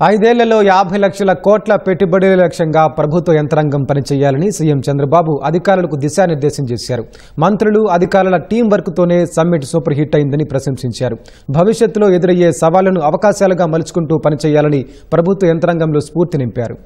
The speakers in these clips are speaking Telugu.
ఐదేళ్లలో 50 లక్షల కోట్ల పెట్టుబడుల లక్ష్యంగా ప్రభుత్వ యంత్రాంగం పనిచేయాలని సీఎం చంద్రబాబు అధికారులకు దిశానిర్దేశం చేశారు. మంత్రులు అధికారుల టీం వర్క్తోనే సమ్మిట్ సూపర్ హిట్ అయిందని ప్రశంసించారు. భవిష్యత్తులో ఎదురయ్యే సవాళ్లను అవకాశాలుగా మలుచుకుంటూ పనిచేయాలని ప్రభుత్వ యంత్రాంగంలో స్ఫూర్తి నింపారు.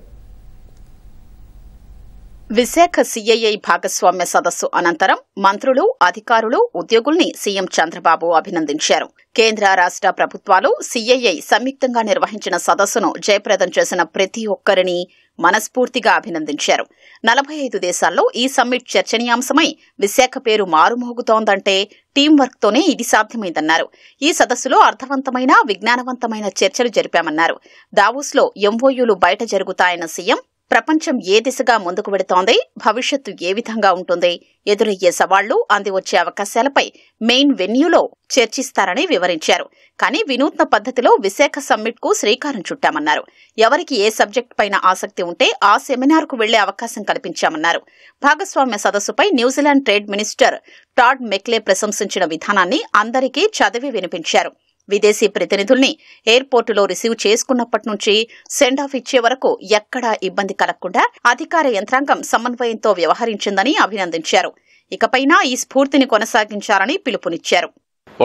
విశాఖ సీఐఐ భాగస్వామ్య సదస్సు అనంతరం మంత్రులు అధికారులు ఉద్యోగుల్ని సీఎం చంద్రబాబు అభినందించారు. కేంద్ర రాష్ట్ర ప్రభుత్వాలు సీఐఐ సంయుక్తంగా నిర్వహించిన సదస్సును జయప్రదం చేసిన ప్రతి ఒక్కరిని మనస్ఫూర్తిగా అభినందించారు. 45 దేశాల్లో ఈ సమ్మిట్ చర్చనీయాంశమై విశాఖ పేరు మారుమోగుతోందంటే టీం వర్క్ తోనే ఇది సాధ్యమైందన్నారు. ఈ సదస్సులో అర్థవంతమైన విజ్ఞానవంతమైన చర్చలు జరిపామన్నారు. దావోస్లో ఎంఓయూలు బయట జరుగుతాయన్న సీఎం ప్రపంచం ఏ దిశగా ముందుకు వెడుతోంది, భవిష్యత్తు ఏ విధంగా ఉంటుంది, ఎదురయ్యే సవాళ్లు, అందివచ్చే అవకాశాలపై మెయిన్ వెన్యూలో చర్చిస్తారని వివరించారు. కానీ వినూత్న పద్ధతిలో విశాఖ సమ్మిట్ కు శ్రీకారం చుట్టామన్నారు. ఎవరికి ఏ సబ్జెక్టు పైన ఆసక్తి ఉంటే ఆ సెమినార్ కు వెళ్లే అవకాశం కల్పించామన్నారు. భాగస్వామ్య సదస్సుపై న్యూజిలాండ్ ట్రేడ్ మినిస్టర్ టాడ్ మెక్లే ప్రశంసించిన విధానాన్ని అందరికీ చదివి వినిపించారు. విదేశీ ప్రతినిధుల్ని ఎయిర్పోర్టులో రిసీవ్ చేసుకున్నప్పటి నుంచి సెండ్ ఆఫ్ ఇచ్చే వరకు ఎక్కడా ఇబ్బంది కలగకుండా అధికార యంత్రాంగం సమన్వయంతో వ్యవహరించిందని అభినందించారు. ఇకపైనా ఈ స్ఫూర్తిని కొనసాగించాలని పిలుపునిచ్చారు.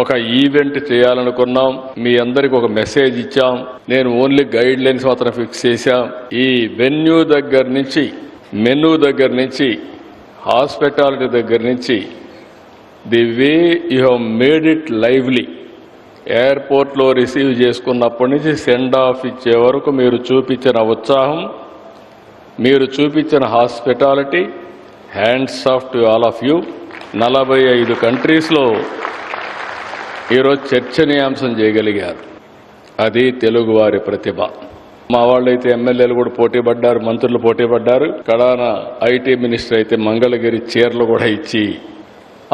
ఒక ఈవెంట్ చేయాలనుకున్నాం, మీ అందరికి ఒక మెసేజ్ ఇచ్చాం. నేను ఓన్లీ గైడ్ లైన్స్ మాత్రం ఫిక్స్ చేశాం. ఈ వెన్యూ దగ్గర నుంచి, మెనూ దగ్గర నుంచి, హాస్పిటాలిటీ దగ్గర నుంచి, the way you have made it lively, ఎయిర్పోర్ట్లో రిసీవ్ చేసుకున్నప్పటి నుంచి సెండ్ ఆఫ్ ఇచ్చే వరకు మీరు చూపించిన ఉత్సాహం, మీరు చూపించిన hospitality, hands off to all of you. 45 కంట్రీస్లో ఈరోజు చర్చనీయాంశం చేయగలిగారు. అది తెలుగువారి ప్రతిభ. మా వాళ్ళైతే ఎమ్మెల్యేలు కూడా పోటీ పడ్డారు, మంత్రులు పోటీ పడ్డారు. కడాన ఐటీ మినిస్టర్ అయితే మంగళగిరి చీరలు కూడా ఇచ్చి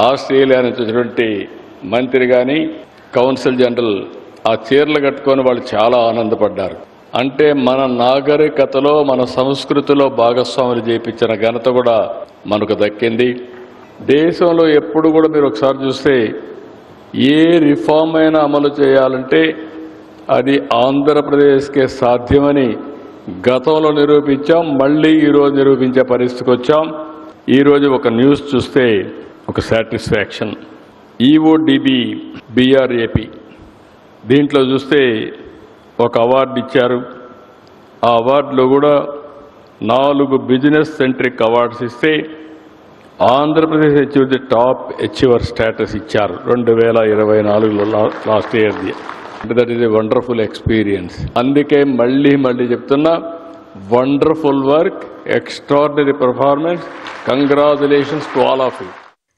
ఆస్ట్రేలియా నుంచి వచ్చినటువంటి మంత్రి కానీ కౌన్సిల్ జనరల్ ఆ చీరలు కట్టుకొని వాళ్ళు చాలా ఆనందపడ్డారు. అంటే మన నాగరికతలో, మన సంస్కృతిలో భాగస్వాములు చేయించిన ఘనత కూడా మనకు దక్కింది. దేశంలో ఎప్పుడు కూడా మీరు ఒకసారి చూస్తే ఏ రిఫార్మ్ అయినా అమలు చేయాలంటే అది ఆంధ్రప్రదేశ్కే సాధ్యమని గతంలో నిరూపించాం. మళ్ళీ ఈరోజు నిరూపించే పరిస్థితికి వచ్చాం. ఈరోజు ఒక న్యూస్ చూస్తే ఒక సాటిస్ఫాక్షన్. ఈఓడిబి బిఆర్ఏపి దీంట్లో చూస్తే ఒక అవార్డు ఇచ్చారు. ఆ అవార్డులో కూడా 4 బిజినెస్ సెంట్రిక్ అవార్డ్స్ ఇస్తే Andhra Pradesh achieve the top achiever status ఇచ్చారు 2024లో లాస్ట్ ఇయర్ది. That is a wonderful experience. అందుకే మళ్ళీ చెప్తున్నా, wonderful work, extraordinary performance, congratulations to all of you.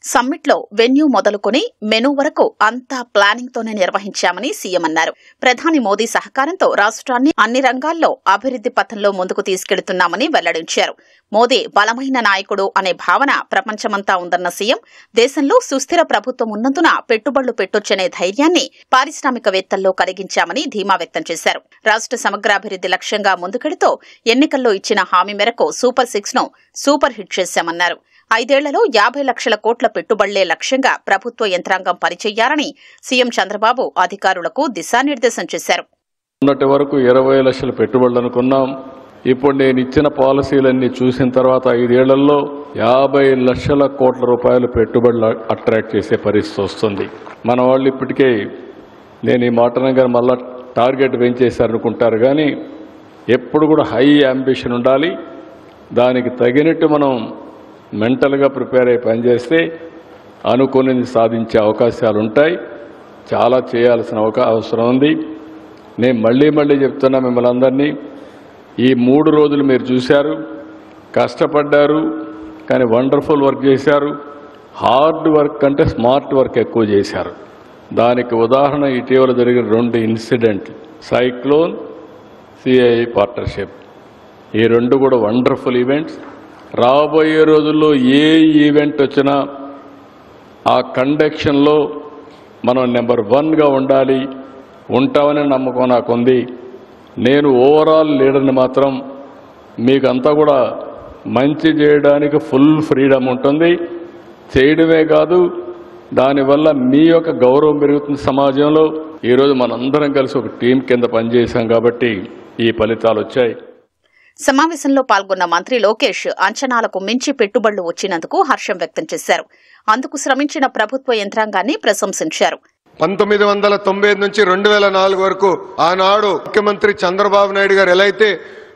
సమ్మిట్లో వెన్యూ మొదలుకొని మెనూ వరకు అంతా ప్లానింగ్ తోనే నిర్వహించామని సీఎం అన్నారు. ప్రధాని మోదీ సహకారంతో రాష్ట్రాన్ని అన్ని రంగాల్లో అభివృద్ది పథంలో ముందుకు తీసుకెడుతున్నామని వెల్లడించారు. మోదీ బలమైన నాయకుడు అనే భావన ప్రపంచమంతా ఉందన్న సీఎం దేశంలో సుస్థిర ప్రభుత్వం ఉన్నందున పెట్టుబడులు పెట్టొచ్చనే ధైర్యాన్ని పారిశ్రామికవేత్తల్లో కలిగించామని ధీమా వ్యక్తం చేశారు. రాష్ట్ర సమగ్రాభివృద్ది లక్ష్యంగా ముందుకెడుతూ ఎన్నికల్లో ఇచ్చిన హామీ మేరకు సూపర్ 6 ను సూపర్ హిట్ చేశామన్నారు. 5 ఏళ్లలో 50 లక్షల కోట్ల పెట్టుబడులే లక్ష్యంగా ప్రభుత్వ యంత్రాంగం పనిచేయాలని సీఎం చంద్రబాబు అధికారులకు దిశానిర్దేశం చేశారు. మొన్నటి వరకు 20 లక్షల పెట్టుబడులు అనుకున్నాం. ఇప్పుడు నేను ఇచ్చిన పాలసీలన్నీ చూసిన తర్వాత 5 ఏళ్లలో 50 లక్షల కోట్ల రూపాయలు పెట్టుబడులు అట్రాక్ట్ చేసే పరిస్థితి వస్తుంది. మన వాళ్ళు ఇప్పటికే నేను ఈ మాటనగా మళ్ళా టార్గెట్ పెంచేశారనుకుంటారు. కానీ ఎప్పుడు కూడా హై అంబిషన్ ఉండాలి. దానికి తగినట్టు మనం మెంటల్గా ప్రిపేర్ అయ్యి పనిచేస్తే అనుకున్నది సాధించే అవకాశాలు ఉంటాయి. చాలా చేయాల్సిన అవసరం ఉంది. నేను మళ్ళీ చెప్తున్నా మిమ్మల్ని అందరినీ, ఈ 3 రోజులు మీరు చూశారు, కష్టపడ్డారు, కానీ వండర్ఫుల్ వర్క్ చేశారు. హార్డ్ వర్క్ కంటే స్మార్ట్ వర్క్ ఎక్కువ చేశారు. దానికి ఉదాహరణ ఇటీవల జరిగిన 2 ఇన్సిడెంట్, సైక్లోన్, సిఐఐ పార్ట్నర్షిప్. ఈ 2 కూడా వండర్ఫుల్ ఈవెంట్స్. రాబోయే రోజుల్లో ఏ ఈవెంట్ వచ్చినా ఆ కండక్షన్లో మనం నెంబర్ 1గా ఉండాలి. ఉంటామనే నమ్మకం నాకుంది. నేను ఓవరాల్ లీడర్ని మాత్రం మీకంతా కూడా మంచి చేయడానికి ఫుల్ ఫ్రీడమ్ ఉంటుంది. చేయడమే కాదు, దానివల్ల మీ యొక్క గౌరవం పెరుగుతుంది సమాజంలో. ఈరోజు మనందరం కలిసి ఒక టీం కింద పనిచేశాం కాబట్టి ఈ ఫలితాలు వచ్చాయి. సమావేశంలో పాల్గొన్న మంత్రి లోకేష్ అంచనాలకు మించి పెట్టుబడులు వచ్చినందుకు హర్షం వ్యక్తం చేశారు. అందుకు శ్రమించిన ప్రభుత్వ యంత్రాంగాన్ని ప్రశంసించారు. 1995 నుంచి 2004 వరకు ఆనాడు ముఖ్యమంత్రి చంద్రబాబు నాయుడు గారు ఎలా అయితే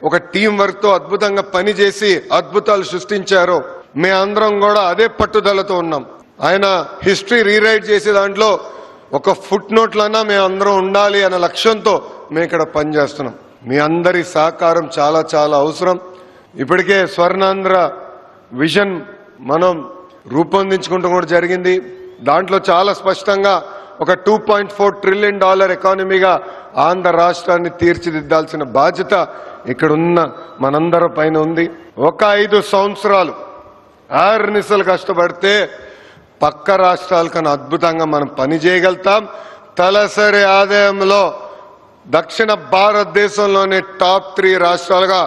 ఒక టీం వర్క్ తో అద్భుతంగా పనిచేసి అద్భుతాలు సృష్టించారో మేమందరం కూడా అదే పట్టుదలతో ఉన్నాం. ఆయన హిస్టరీ రీరైట్ చేసే దాంట్లో ఒక ఫుట్ నోట్లన్నా మేమందరం ఉండాలి అనే లక్ష్యంతో మేము ఇక్కడ పనిచేస్తున్నాం. మీ అందరి సహకారం చాలా చాలా అవసరం. ఇప్పటికే స్వర్ణాంధ్ర విజన్ మనం రూపొందించుకుంటూ కూడా జరిగింది. దాంట్లో చాలా స్పష్టంగా ఒక $2.4 ట్రిలియన్ ఎకానమీగా ఆంధ్ర రాష్ట్రాన్ని తీర్చిదిద్దాల్సిన బాధ్యత ఇక్కడున్న మనందరి పైన ఉంది. ఒక 5 సంవత్సరాలు ఆర్నిసలు కష్టపడితే పక్క రాష్ట్రాల కన్నా అద్భుతంగా మనం పని చేయగలుగుతాం. తలసరి ఆదాయంలో దక్షిణ భారతదేశంలోనే టాప్ 3 రాష్ట్రాలుగా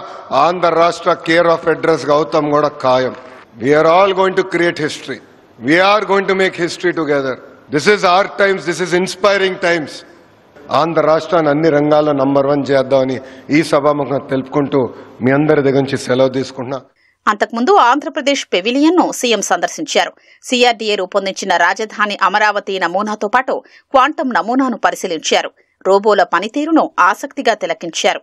ఆంధ్ర రాష్ట్ర కేర్ ఆఫ్ అడ్రస్ గా అవుతాం కూడా ఖాయం. We're all going to create history. We're going to make history together. This is our times. This is inspiring times. Andhra రాష్ట్రాన్ని అన్ని రంగాల్లో నంబర్ 1 చేద్దామని ఈ సభాముఖంగా తెలుపుకుంటూ మీ అందరి దగ్గర నుంచి సెలవు తీసుకుంటున్నా. అంతకుముందు ఆంధ్రప్రదేశ్ పెవిలియన్ ను సీఎం సందర్శించారు. సిఆర్డీఏ రూపొందించిన రాజధాని అమరావతి నమూనాతో పాటు క్వాంటం నమూనాను పరిశీలించారు. రోబోల పనితీరును ఆసక్తిగా తిలకించారు.